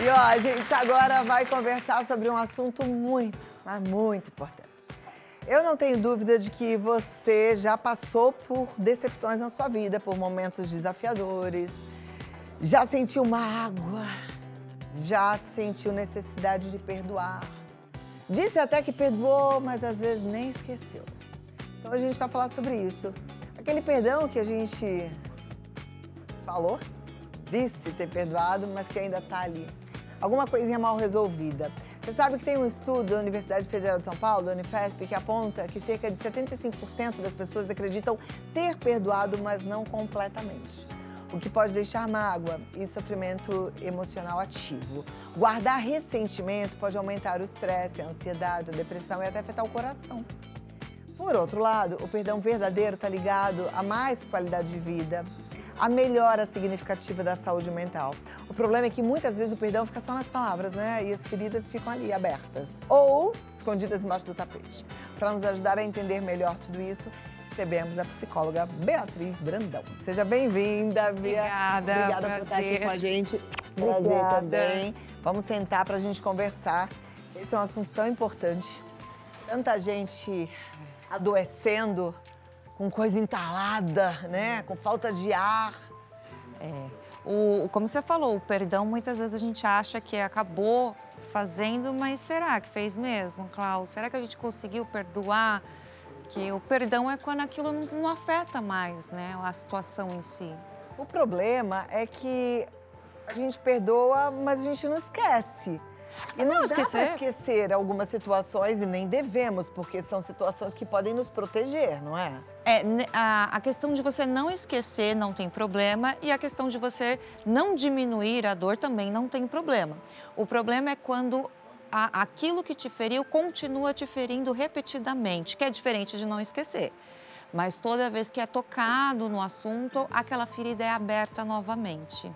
E ó, a gente agora vai conversar sobre um assunto muito, mas muito importante. Eu não tenho dúvida de que você já passou por decepções na sua vida, por momentos desafiadores, já sentiu mágoa, já sentiu necessidade de perdoar. Disse até que perdoou, mas às vezes nem esqueceu. Então a gente vai falar sobre isso. Aquele perdão que a gente falou, disse ter perdoado, mas que ainda está ali. Alguma coisinha mal resolvida. Você sabe que tem um estudo da Universidade Federal de São Paulo, da Unifesp, que aponta que cerca de 75% das pessoas acreditam ter perdoado, mas não completamente. O que pode deixar mágoa e sofrimento emocional ativo. Guardar ressentimento pode aumentar o estresse, a ansiedade, a depressão e até afetar o coração. Por outro lado, o perdão verdadeiro está ligado a mais qualidade de vida, a melhora significativa da saúde mental. O problema é que muitas vezes o perdão fica só nas palavras, né? E as feridas ficam ali, abertas. Ou escondidas embaixo do tapete. Para nos ajudar a entender melhor tudo isso, recebemos a psicóloga Beatriz Brandão. Seja bem-vinda, Bia. Obrigada por estar aqui com a gente. Prazer também. Vamos sentar para a gente conversar. Esse é um assunto tão importante. Tanta gente adoecendo, com coisa entalada, né? Com falta de ar. Como você falou, o perdão, muitas vezes a gente acha que acabou fazendo, mas será que fez mesmo, Cláudia? Será que a gente conseguiu perdoar? Que o perdão é quando aquilo não afeta mais, né, a situação em si. O problema é que a gente perdoa, mas a gente não esquece. E não dá para esquecer algumas situações e nem devemos, porque são situações que podem nos proteger, não é? A questão de você não esquecer não tem problema e a questão de você não diminuir a dor também não tem problema. O problema é quando aquilo que te feriu continua te ferindo repetidamente, que é diferente de não esquecer. Mas toda vez que é tocado no assunto, aquela ferida é aberta novamente.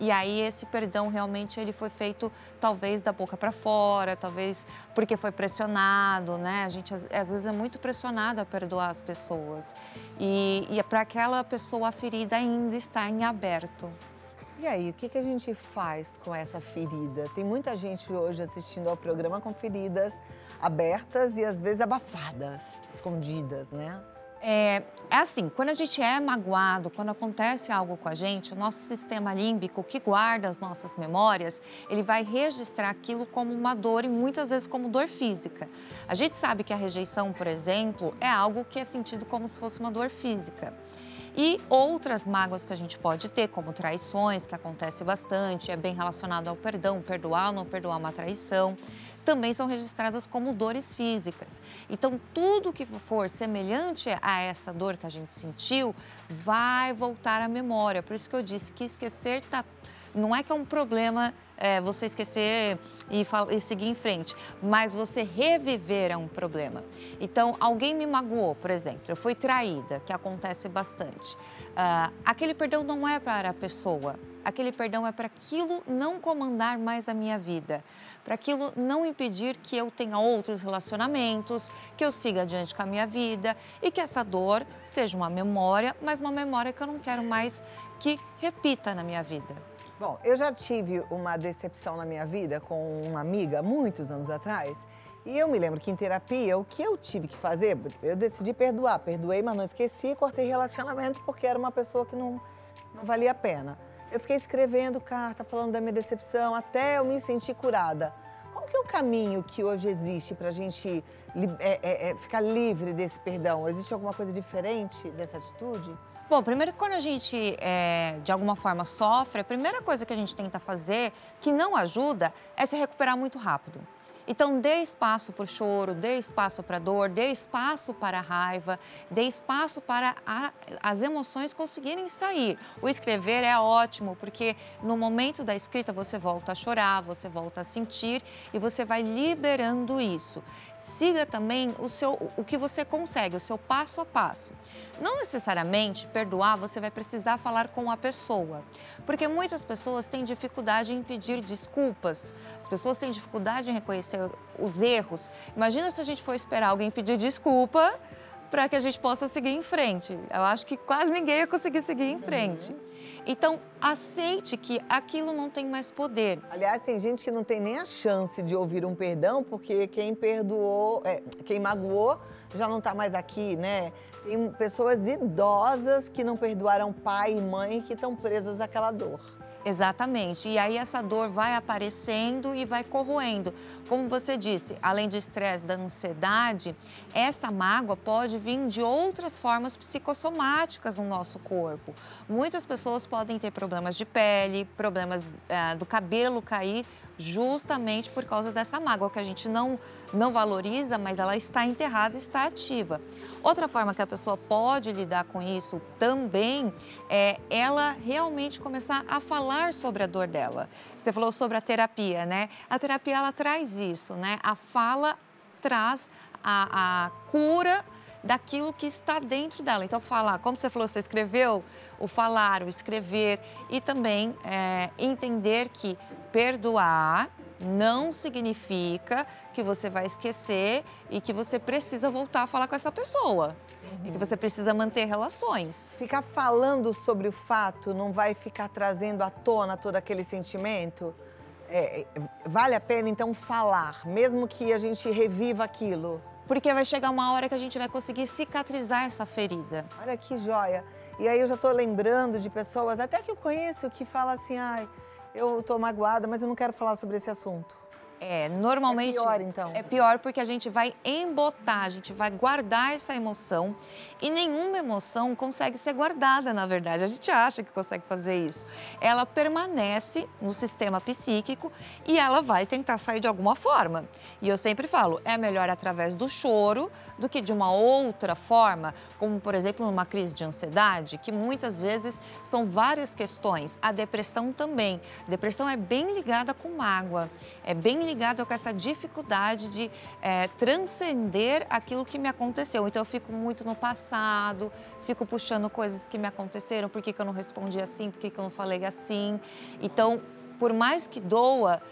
E aí esse perdão realmente ele foi feito talvez da boca para fora, talvez porque foi pressionado, né? A gente às vezes é muito pressionado a perdoar as pessoas. E é para aquela pessoa a ferida ainda está em aberto. E aí, o que a gente faz com essa ferida? Tem muita gente hoje assistindo ao programa com feridas abertas e às vezes abafadas, escondidas, né? É assim, quando a gente é magoado, quando acontece algo com a gente, o nosso sistema límbico, que guarda as nossas memórias, ele vai registrar aquilo como uma dor e muitas vezes como dor física. A gente sabe que a rejeição, por exemplo, é algo que é sentido como se fosse uma dor física. E outras mágoas que a gente pode ter, como traições, que acontece bastante, é bem relacionado ao perdão, perdoar ou não perdoar uma traição, também são registradas como dores físicas. Então, tudo que for semelhante a essa dor que a gente sentiu, vai voltar à memória. Por isso que eu disse que esquecer não é que é um problema você esquecer e seguir em frente, mas você reviver é um problema. Então, alguém me magoou, por exemplo, eu fui traída, que acontece bastante. Aquele perdão não é para a pessoa, aquele perdão é para aquilo não comandar mais a minha vida, para aquilo não impedir que eu tenha outros relacionamentos, que eu siga adiante com a minha vida e que essa dor seja uma memória, mas uma memória que eu não quero mais que repita na minha vida. Bom, eu já tive uma decepção na minha vida com uma amiga, muitos anos atrás, e eu me lembro que em terapia, o que eu tive que fazer, eu decidi perdoar, perdoei, mas não esqueci, cortei relacionamento porque era uma pessoa que não valia a pena. Eu fiquei escrevendo carta, falando da minha decepção, até eu me sentir curada. Qual que é o caminho que hoje existe para a gente ficar livre desse perdão? Existe alguma coisa diferente dessa atitude? Bom, primeiro que quando a gente, de alguma forma, sofre, a primeira coisa que a gente tenta fazer, que não ajuda, é se recuperar muito rápido. Então, dê espaço para o choro, dê espaço para a dor, dê espaço para a raiva, dê espaço para as emoções conseguirem sair. O escrever é ótimo, porque no momento da escrita você volta a chorar, você volta a sentir e você vai liberando isso. Siga também o que você consegue, o seu passo a passo. Não necessariamente perdoar, você vai precisar falar com a pessoa, porque muitas pessoas têm dificuldade em pedir desculpas, as pessoas têm dificuldade em reconhecer os erros. Imagina se a gente for esperar alguém pedir desculpa para que a gente possa seguir em frente. Eu acho que quase ninguém ia conseguir seguir em frente. Então, aceite que aquilo não tem mais poder. Aliás, tem gente que não tem nem a chance de ouvir um perdão, porque quem perdoou, quem magoou, já não está mais aqui, né? Tem pessoas idosas que não perdoaram pai e mãe que estão presas àquela dor. Exatamente. E aí essa dor vai aparecendo e vai corroendo. Como você disse, além do estresse, da ansiedade, essa mágoa pode vir de outras formas psicossomáticas no nosso corpo. Muitas pessoas podem ter problemas de pele, problemas do cabelo cair, justamente por causa dessa mágoa que a gente não valoriza, mas ela está enterrada, está ativa. Outra forma que a pessoa pode lidar com isso também é ela realmente começar a falar sobre a dor dela. Você falou sobre a terapia, né? A terapia, ela traz isso, né? A fala traz a cura daquilo que está dentro dela. Então, falar, como você falou, você escreveu, o falar, o escrever e também entender que perdoar não significa que você vai esquecer e que você precisa voltar a falar com essa pessoa. E que você precisa manter relações. Ficar falando sobre o fato não vai ficar trazendo à tona todo aquele sentimento? Vale a pena, então, falar, mesmo que a gente reviva aquilo? Porque vai chegar uma hora que a gente vai conseguir cicatrizar essa ferida. Olha que joia. E aí eu já estou lembrando de pessoas, até que eu conheço, que falam assim, ai, eu estou magoada, mas eu não quero falar sobre esse assunto. Normalmente... É pior, então. É pior porque a gente vai embotar, a gente vai guardar essa emoção e nenhuma emoção consegue ser guardada, na verdade. A gente acha que consegue fazer isso. Ela permanece no sistema psíquico e ela vai tentar sair de alguma forma. E eu sempre falo, é melhor através do choro do que de uma outra forma, como, por exemplo, numa crise de ansiedade, que muitas vezes são várias questões. A depressão também. A depressão é bem ligada com mágoa, é bem ligado com essa dificuldade de transcender aquilo que me aconteceu. Então, eu fico muito no passado, fico puxando coisas que me aconteceram, por que eu não respondi assim, por que eu não falei assim. Então, por mais que doa,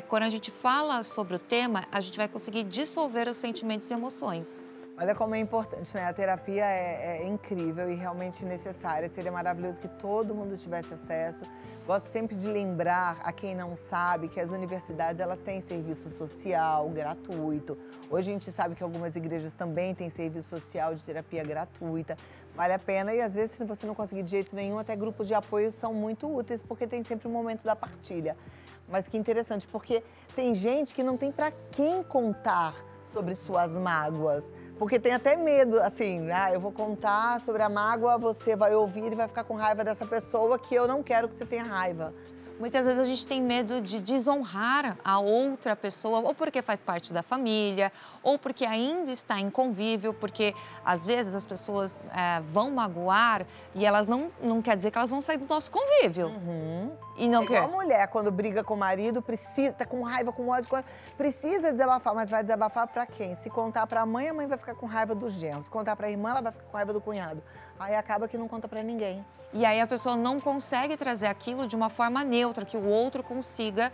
quando a gente fala sobre o tema, a gente vai conseguir dissolver os sentimentos e emoções. Olha como é importante, né? A terapia é incrível e realmente necessária. Seria maravilhoso que todo mundo tivesse acesso. Gosto sempre de lembrar a quem não sabe que as universidades elas têm serviço social gratuito. Hoje a gente sabe que algumas igrejas também têm serviço social de terapia gratuita. Vale a pena e às vezes se você não conseguir de jeito nenhum, até grupos de apoio são muito úteis porque tem sempre um momento da partilha. Mas que interessante, porque tem gente que não tem para quem contar sobre suas mágoas. Porque tem até medo, assim, eu vou contar sobre a mágoa, você vai ouvir e vai ficar com raiva dessa pessoa que eu não quero que você tenha raiva. Muitas vezes a gente tem medo de desonrar a outra pessoa, ou porque faz parte da família, ou porque ainda está em convívio, porque às vezes as pessoas vão magoar e elas não quer dizer que elas vão sair do nosso convívio. E não quer. Igual a mulher, quando briga com o marido, tá com raiva, com ódio, precisa desabafar, mas vai desabafar pra quem? Se contar pra mãe, a mãe vai ficar com raiva do genro. Se contar pra irmã, ela vai ficar com raiva do cunhado. Aí acaba que não conta pra ninguém. E aí a pessoa não consegue trazer aquilo de uma forma neutra, que o outro consiga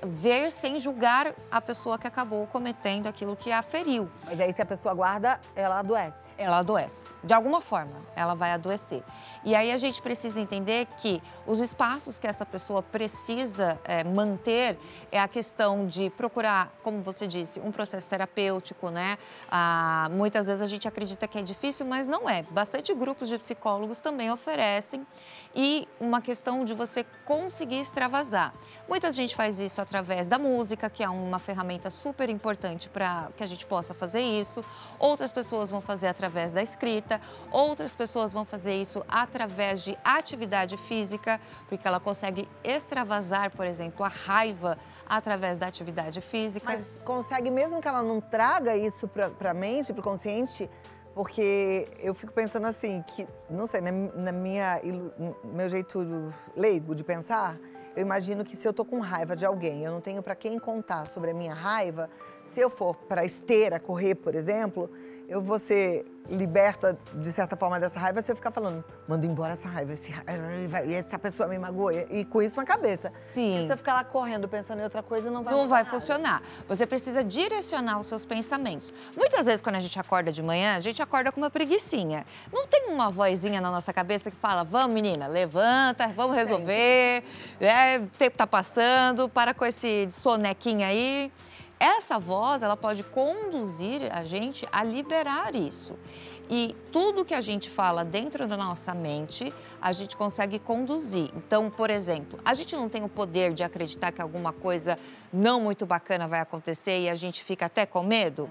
ver sem julgar a pessoa que acabou cometendo aquilo que a feriu. Mas aí se a pessoa guarda, ela adoece. Ela adoece. De alguma forma, ela vai adoecer. E aí a gente precisa entender que os espaços que essa pessoa precisa manter é a questão de procurar, como você disse, um processo terapêutico, né? Muitas vezes a gente acredita que é difícil, mas não é. Bastante grupos de psicólogos também oferecem. E uma questão de você conseguir extravasar. Muita gente faz isso através da música, que é uma ferramenta super importante para que a gente possa fazer isso. Outras pessoas vão fazer através da escrita, outras pessoas vão fazer isso através de atividade física, porque ela consegue extravasar, por exemplo, a raiva através da atividade física. Mas consegue, mesmo que ela não traga isso para a mente, para o consciente, porque eu fico pensando assim, que, não sei, meu jeito leigo de pensar, eu imagino que se eu tô com raiva de alguém, eu não tenho para quem contar sobre a minha raiva, Se eu for para esteira, correr, por exemplo, eu vou ser liberta, de certa forma, dessa raiva se eu ficar falando, manda embora essa raiva, e essa pessoa me magoou, e com isso na cabeça. Sim. E se eu ficar lá correndo, pensando em outra coisa, não vai Não vai nada. funcionar. Você precisa direcionar os seus pensamentos. Muitas vezes, quando a gente acorda de manhã, a gente acorda com uma preguicinha. Não tem uma vozinha na nossa cabeça que fala, vamos menina, levanta, vamos resolver, o tempo tá passando, para com esse sonequinho aí. Essa voz, ela pode conduzir a gente a liberar isso. E tudo que a gente fala dentro da nossa mente, a gente consegue conduzir. Então, por exemplo, a gente não tem o poder de acreditar que alguma coisa não muito bacana vai acontecer e a gente fica até com medo?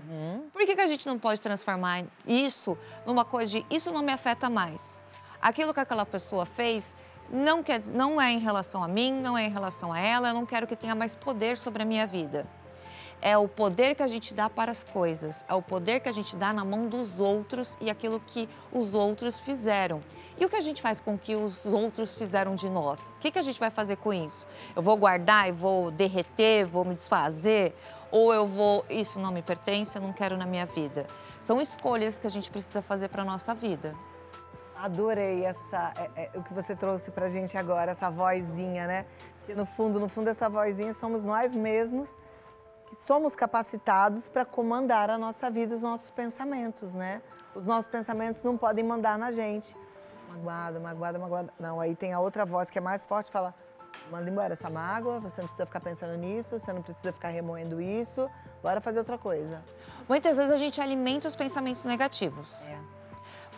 Por que a gente não pode transformar isso numa coisa de isso não me afeta mais? Aquilo que aquela pessoa fez não é em relação a mim, não é em relação a ela, eu não quero que tenha mais poder sobre a minha vida. É o poder que a gente dá para as coisas, é o poder que a gente dá na mão dos outros e aquilo que os outros fizeram. E o que a gente faz com o que os outros fizeram de nós? O que a gente vai fazer com isso? Eu vou guardar e vou derreter, vou me desfazer? Ou eu vou, isso não me pertence, eu não quero na minha vida? São escolhas que a gente precisa fazer para a nossa vida. Adorei o que você trouxe pra gente agora, essa vozinha, né? Que no fundo, essa vozinha somos nós mesmos, que somos capacitados para comandar a nossa vida, os nossos pensamentos, né? Os nossos pensamentos não podem mandar na gente. Magoada, magoada, magoada. Não, aí tem a outra voz que é mais forte, fala, manda embora essa mágoa, você não precisa ficar pensando nisso, você não precisa ficar remoendo isso, bora fazer outra coisa. Muitas vezes a gente alimenta os pensamentos negativos.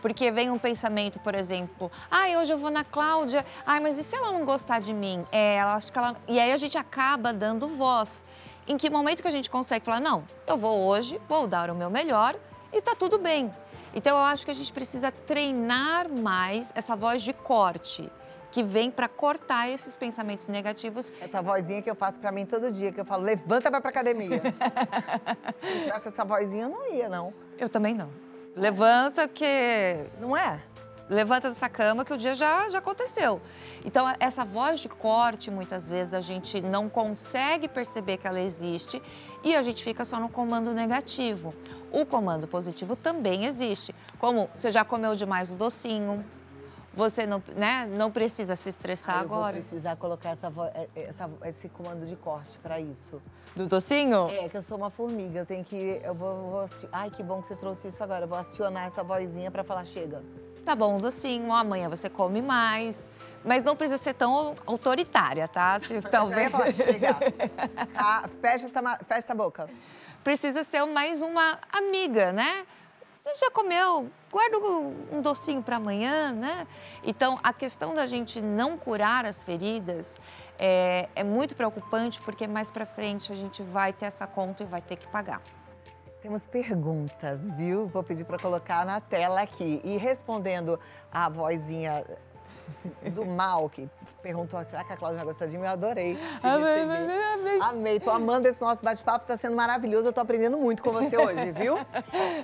Porque vem um pensamento, por exemplo, hoje eu vou na Cláudia, mas e se ela não gostar de mim? Ela acha que ela... E aí a gente acaba dando voz. Em que momento que a gente consegue falar, não, eu vou hoje, vou dar o meu melhor e tá tudo bem. Então eu acho que a gente precisa treinar mais essa voz de corte, que vem para cortar esses pensamentos negativos. Essa vozinha que eu faço para mim todo dia, que eu falo, levanta, vai pra academia. Se não tivesse essa vozinha, eu não ia, não. Eu também não. Levanta que... Não é? Levanta dessa cama que o dia já aconteceu. Então, essa voz de corte, muitas vezes, a gente não consegue perceber que ela existe e a gente fica só no comando negativo. O comando positivo também existe. Como você já comeu demais o docinho, você não precisa se estressar agora. Eu vou precisar colocar esse comando de corte para isso. Do docinho? É, que eu sou uma formiga, eu vou assistir. Ai, que bom que você trouxe isso agora. Eu vou acionar essa vozinha para falar, chega. Tá bom, docinho, amanhã você come mais, mas não precisa ser tão autoritária, tá? Talvez falar, chega. Fecha essa boca. Precisa ser mais uma amiga, né? Você já comeu, guarda um docinho para amanhã, né? Então, a questão da gente não curar as feridas é muito preocupante, porque mais para frente a gente vai ter essa conta e vai ter que pagar. Temos perguntas, viu? Vou pedir para colocar na tela aqui. E respondendo a vozinha do mal, que perguntou, será que a Cláudia vai gostar de mim? Eu adorei. Amei. Amei. Tô amando esse nosso bate-papo, tá sendo maravilhoso. Eu tô aprendendo muito com você hoje, viu?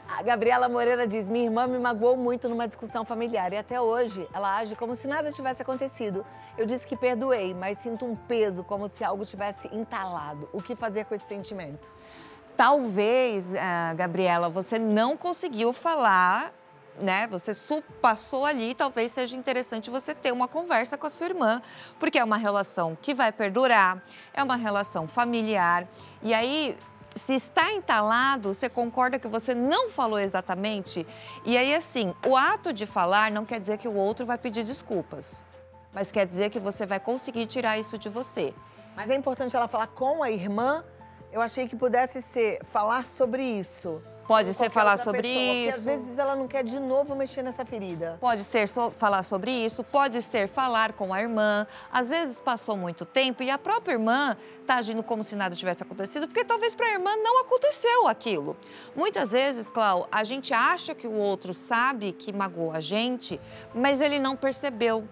A Gabriela Moreira diz, minha irmã me magoou muito numa discussão familiar e até hoje ela age como se nada tivesse acontecido. Eu disse que perdoei, mas sinto um peso, como se algo tivesse entalado. O que fazer com esse sentimento? Talvez, Gabriela, você não conseguiu falar, né? Você passou ali, talvez seja interessante você ter uma conversa com a sua irmã, porque é uma relação que vai perdurar, é uma relação familiar. E aí, se está entalado, você concorda que você não falou exatamente? E aí, assim, o ato de falar não quer dizer que o outro vai pedir desculpas, mas quer dizer que você vai conseguir tirar isso de você. Mas é importante ela falar com a irmã. Eu achei que pudesse ser falar sobre isso. Pode ser falar sobre isso. Porque às vezes ela não quer de novo mexer nessa ferida. Pode ser falar sobre isso, pode ser falar com a irmã. Às vezes passou muito tempo e a própria irmã está agindo como se nada tivesse acontecido, porque talvez para a irmã não aconteceu aquilo. Muitas vezes, Clau, a gente acha que o outro sabe que magoou a gente, mas ele não percebeu.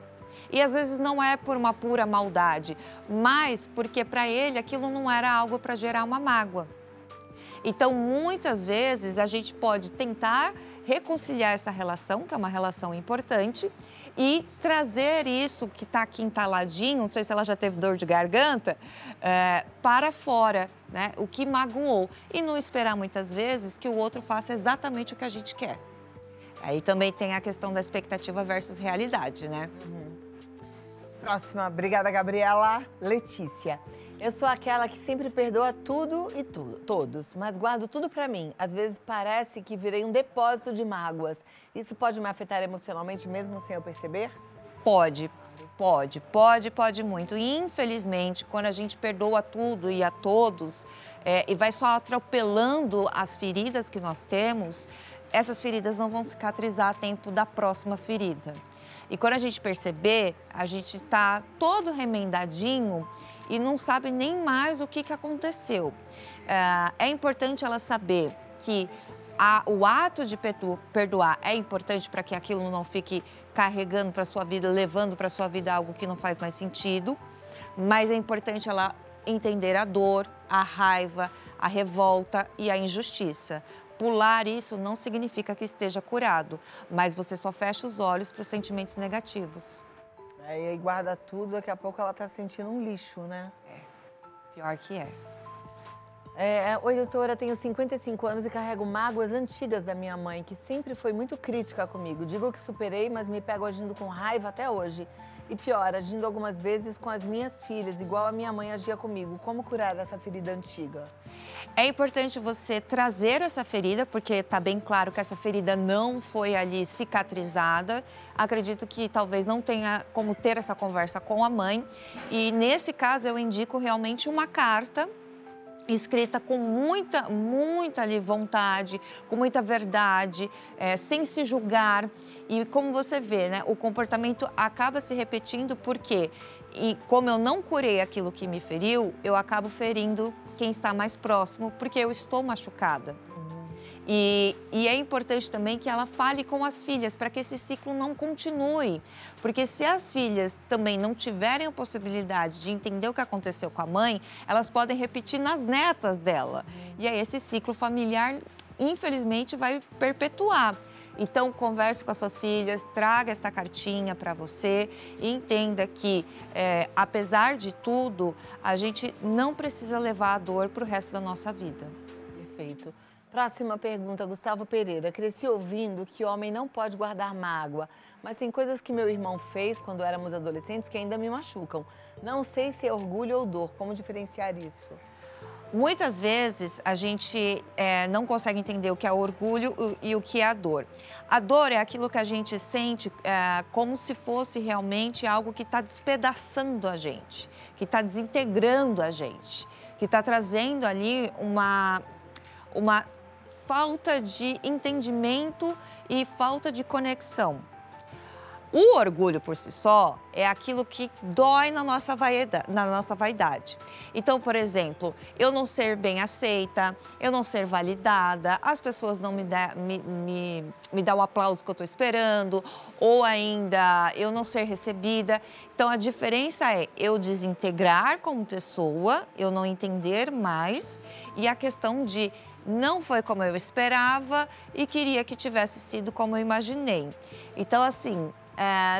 E às vezes não é por uma pura maldade, mas porque para ele aquilo não era algo para gerar uma mágoa. Então, muitas vezes a gente pode tentar reconciliar essa relação, que é uma relação importante, e trazer isso que está aqui entaladinho, não sei se ela já teve dor de garganta, para fora, né? O que magoou. E não esperar muitas vezes que o outro faça exatamente o que a gente quer. Aí também tem a questão da expectativa versus realidade, né? Próxima. Obrigada, Gabriela. Letícia. Eu sou aquela que sempre perdoa tudo e todos, mas guardo tudo pra mim. Às vezes parece que virei um depósito de mágoas. Isso pode me afetar emocionalmente mesmo sem eu perceber? Pode muito. E, infelizmente, quando a gente perdoa tudo e a todos e vai só atropelando as feridas que nós temos, essas feridas não vão cicatrizar a tempo da próxima ferida. E quando a gente perceber, a gente está todo remendadinho e não sabe nem mais o que aconteceu. É importante ela saber que o ato de perdoar é importante para que aquilo não fique carregando para sua vida, levando para sua vida algo que não faz mais sentido. Mas é importante ela entender a dor, a raiva, a revolta e a injustiça. Pular isso não significa que esteja curado, mas você só fecha os olhos para os sentimentos negativos. E aí guarda tudo, daqui a pouco ela tá sentindo um lixo, né? Pior que é. Oi, doutora, tenho 55 anos e carrego mágoas antigas da minha mãe, que sempre foi muito crítica comigo. Digo que superei, mas me pego agindo com raiva até hoje. E pior, agindo algumas vezes com as minhas filhas, igual a minha mãe agia comigo. Como curar essa ferida antiga? É importante você trazer essa ferida, porque está bem claro que essa ferida não foi ali cicatrizada. Acredito que talvez não tenha como ter essa conversa com a mãe. E nesse caso eu indico realmente uma carta escrita com muita ali vontade, com muita verdade, sem se julgar. E como você vê, né, o comportamento acaba se repetindo porque, e como eu não curei aquilo que me feriu, eu acabo ferindo quem está mais próximo, porque eu estou machucada. E é importante também que ela fale com as filhas, para que esse ciclo não continue. Porque se as filhas também não tiverem a possibilidade de entender o que aconteceu com a mãe, elas podem repetir nas netas dela. E aí esse ciclo familiar, infelizmente, vai perpetuar. Então, converse com as suas filhas, traga essa cartinha para você e entenda que, apesar de tudo, a gente não precisa levar a dor para o resto da nossa vida. Perfeito. Próxima pergunta, Gustavo Pereira. Cresci ouvindo que homem não pode guardar mágoa, mas tem coisas que meu irmão fez quando éramos adolescentes que ainda me machucam. Não sei se é orgulho ou dor. Como diferenciar isso? Muitas vezes a gente não consegue entender o que é orgulho e o que é a dor. A dor é aquilo que a gente sente como se fosse realmente algo que está despedaçando a gente, que está desintegrando a gente, que está trazendo ali uma falta de entendimento e falta de conexão. O orgulho por si só é aquilo que dói na nossa vaidade. Então, por exemplo, eu não ser bem aceita, eu não ser validada, as pessoas não me dão o aplauso que eu estou esperando, ou ainda eu não ser recebida. Então, a diferença é eu desintegrar como pessoa, eu não entender mais, e a questão de não foi como eu esperava e queria que tivesse sido como eu imaginei. Então, assim,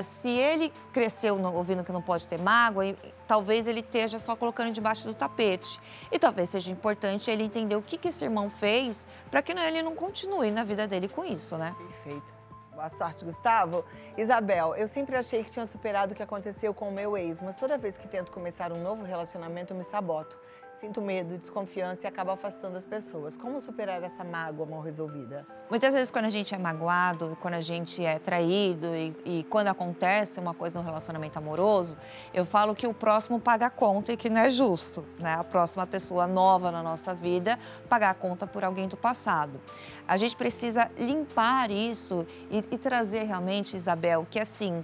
se ele cresceu ouvindo que não pode ter mágoa, talvez ele esteja só colocando debaixo do tapete. E talvez seja importante ele entender o que esse irmão fez para que ele não continue na vida dele com isso, né? Perfeito. Boa sorte, Gustavo. Isabel, eu sempre achei que tinha superado o que aconteceu com o meu ex, mas toda vez que tento começar um novo relacionamento, eu me saboto. Sinto medo, desconfiança e acabo afastando as pessoas. Como superar essa mágoa mal resolvida? Muitas vezes, quando a gente é magoado, quando a gente é traído e quando acontece uma coisa no relacionamento amoroso, eu falo que o próximo paga a conta e que não é justo, né? A próxima pessoa nova na nossa vida pagar a conta por alguém do passado. A gente precisa limpar isso e trazer realmente, Isabel, que assim,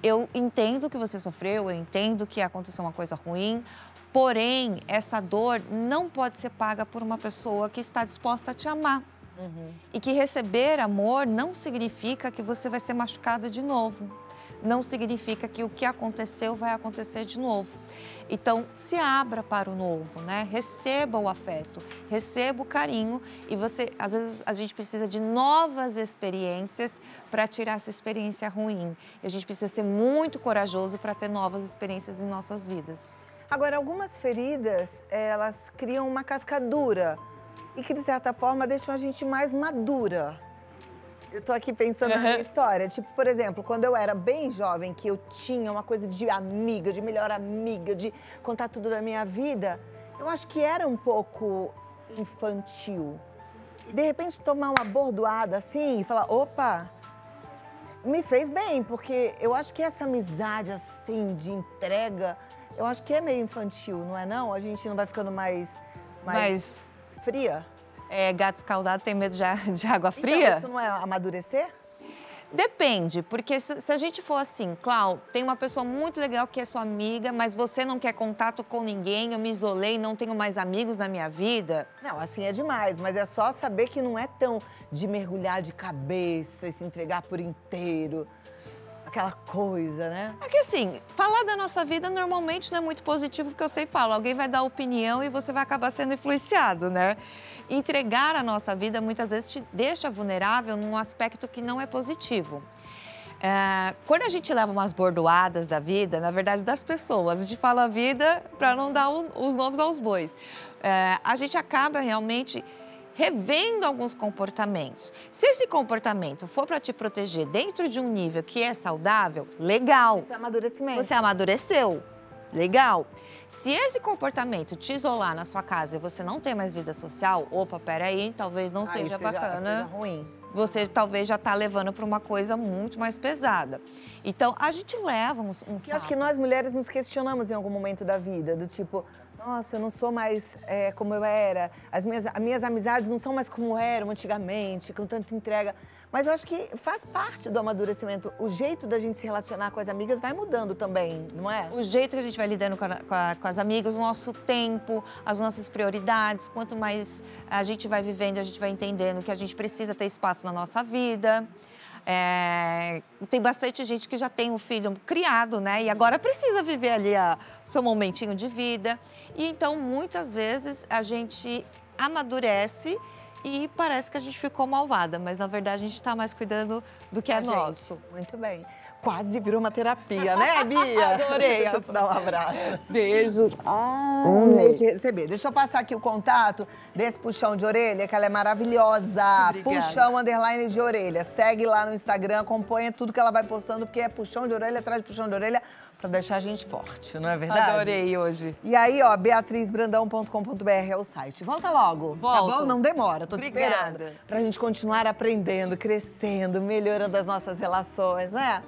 eu entendo que você sofreu, eu entendo que aconteceu uma coisa ruim, porém, essa dor não pode ser paga por uma pessoa que está disposta a te amar. E que receber amor não significa que você vai ser machucada de novo. não significa que o que aconteceu vai acontecer de novo. Então, se abra para o novo, né? Receba o afeto, receba o carinho e às vezes a gente precisa de novas experiências para tirar essa experiência ruim. E a gente precisa ser muito corajoso para ter novas experiências em nossas vidas. Agora, algumas feridas, elas criam uma cascadura e que, de certa forma, deixam a gente mais madura. Eu tô aqui pensando na minha história. Tipo, por exemplo, quando eu era bem jovem, que eu tinha uma coisa de amiga, de melhor amiga, de contar tudo da minha vida, eu acho que era um pouco infantil. E, de repente, tomar uma bordoada assim e falar, opa, me fez bem, porque eu acho que essa amizade, assim, de entrega, eu acho que é meio infantil, não é não? A gente não vai ficando mais fria? Gato escaldado tem medo de água fria? Então, isso não é amadurecer? Depende, porque se a gente for assim, Clau, tem uma pessoa muito legal que é sua amiga, mas você não quer contato com ninguém, eu me isolei, não tenho mais amigos na minha vida. Não, assim é demais, mas é só saber que não é tão de mergulhar de cabeça e se entregar por inteiro. Aquela coisa, né? É que assim, falar da nossa vida normalmente não é muito positivo, porque eu sempre falo, alguém vai dar opinião e você vai acabar sendo influenciado, né? Entregar a nossa vida muitas vezes te deixa vulnerável num aspecto que não é positivo. Quando a gente leva umas bordoadas da vida, na verdade das pessoas, a gente fala a vida para não dar os nomes aos bois. A gente acaba realmente revendo alguns comportamentos. Se esse comportamento for para te proteger dentro de um nível que é saudável, legal. Isso é amadurecimento. Você amadureceu, legal. Se esse comportamento te isolar na sua casa e você não tem mais vida social, opa, peraí, talvez não seja bacana. Seja ruim. Você talvez já está levando para uma coisa muito mais pesada. Então, a gente leva um saco. Eu acho que nós mulheres nos questionamos em algum momento da vida, do tipo, nossa, eu não sou mais como eu era, as minhas amizades não são mais como eram antigamente, com tanta entrega. Mas eu acho que faz parte do amadurecimento. O jeito da gente se relacionar com as amigas vai mudando também, não é? O jeito que a gente vai lidando com as amigas, o nosso tempo, as nossas prioridades. Quanto mais a gente vai vivendo, a gente vai entendendo que a gente precisa ter espaço na nossa vida. Tem bastante gente que já tem um filho criado, né? E agora precisa viver ali o seu momentinho de vida. E então, muitas vezes, a gente amadurece e parece que a gente ficou malvada, mas na verdade a gente está mais cuidando do que é nosso. Muito bem. Quase virou uma terapia, né, Bia? Adorei. Deixa eu te dar um abraço. Beijo. Amei te receber. Deixa eu passar aqui o contato desse puxão de orelha, que ela é maravilhosa. Obrigada. Puxão _ de orelha. Segue lá no Instagram, acompanha tudo que ela vai postando, porque é puxão de orelha atrás de puxão de orelha, pra deixar a gente forte, não é verdade? Adorei hoje. E aí, ó, beatrizbrandão.com.br é o site. Volta logo, Volto. Tá bom? Não demora, tô te Obrigada. esperando. Pra gente continuar aprendendo, crescendo, melhorando as nossas relações, né?